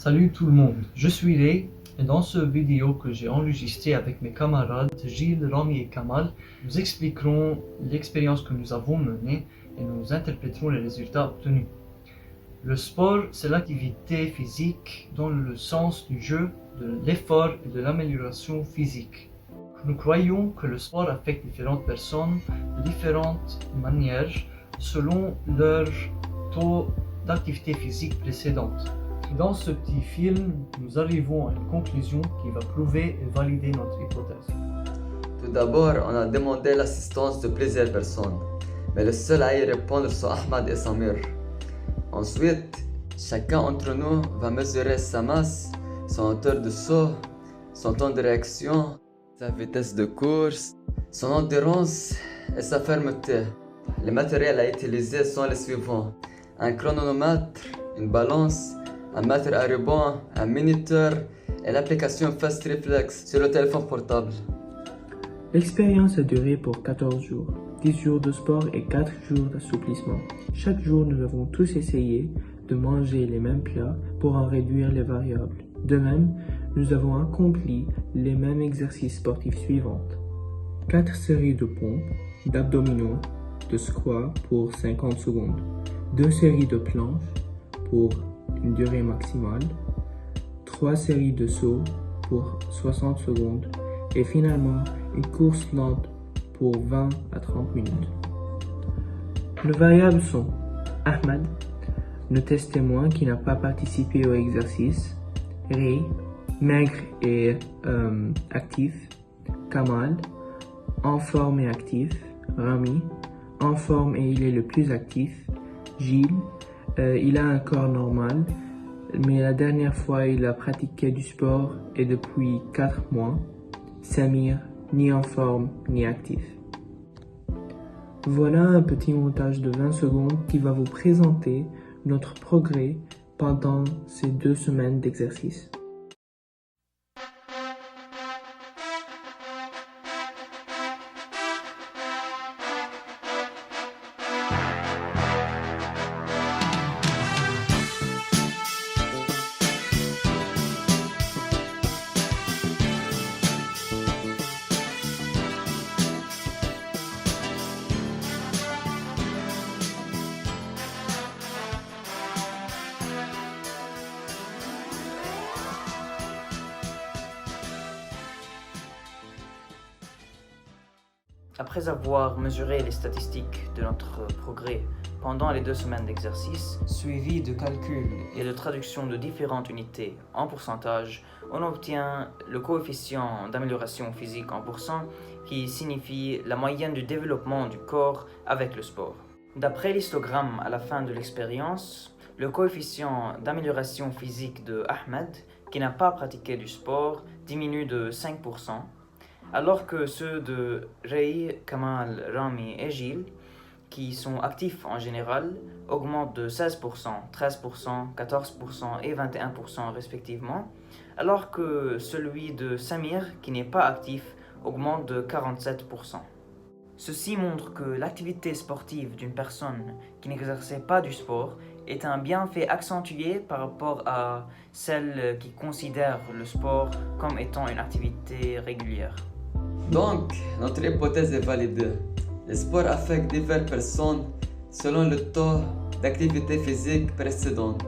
Salut tout le monde, je suis Ray et dans ce vidéo que j'ai enregistré avec mes camarades Gilles, Rami et Kamal, nous expliquerons l'expérience que nous avons menée et nous interpréterons les résultats obtenus. Le sport, c'est l'activité physique dans le sens du jeu, de l'effort et de l'amélioration physique. Nous croyons que le sport affecte différentes personnes de différentes manières selon leur taux d'activité physique précédente. Dans ce petit film, nous arrivons à une conclusion qui va prouver et valider notre hypothèse. Tout d'abord, on a demandé l'assistance de plusieurs personnes, mais le seul à y répondre sont Ahmad et Samir. Ensuite, chacun d'entre nous va mesurer sa masse, son hauteur de saut, son temps de réaction, sa vitesse de course, son endurance et sa fermeté. Les matériels à utiliser sont les suivants: un chronomètre, une balance, un mètre à ruban, un minuteur et l'application Fast Reflex sur le téléphone portable. L'expérience a duré pour 14 jours, 10 jours de sport et 4 jours d'assouplissement. Chaque jour, nous avons tous essayé de manger les mêmes plats pour en réduire les variables. De même, nous avons accompli les mêmes exercices sportifs suivants. 4 séries de pompes, d'abdominaux, de squats pour 50 secondes, 2 séries de planches pour une durée maximale, 3 séries de sauts pour 60 secondes et finalement une course lente pour 20 à 30 minutes. Nos variables sont Ahmad, notre test témoin qui n'a pas participé au exercice, Ray, maigre et actif, Kamal, en forme et actif, Rami, en forme et il est le plus actif, Gilles, il a un corps normal, mais la dernière fois il a pratiqué du sport et depuis 4 mois, Samir, ni en forme ni actif. Voilà un petit montage de 20 secondes qui va vous présenter notre progrès pendant ces 2 semaines d'exercice. Après avoir mesuré les statistiques de notre progrès pendant les 2 semaines d'exercice, suivi de calculs et de traduction de différentes unités en pourcentage, on obtient le coefficient d'amélioration physique en pourcent qui signifie la moyenne du développement du corps avec le sport. D'après l'histogramme à la fin de l'expérience, le coefficient d'amélioration physique de Ahmed, qui n'a pas pratiqué du sport, diminue de 5%, alors que ceux de Ray, Kamal, Rami et Gilles, qui sont actifs en général, augmentent de 16%, 13%, 14% et 21% respectivement, alors que celui de Samir, qui n'est pas actif, augmente de 47%. Ceci montre que l'activité sportive d'une personne qui n'exerçait pas du sport est un bienfait accentué par rapport à celle qui considère le sport comme étant une activité régulière. Donc, notre hypothèse est validée. Le sport affecte diverses personnes selon le taux d'activité physique précédente.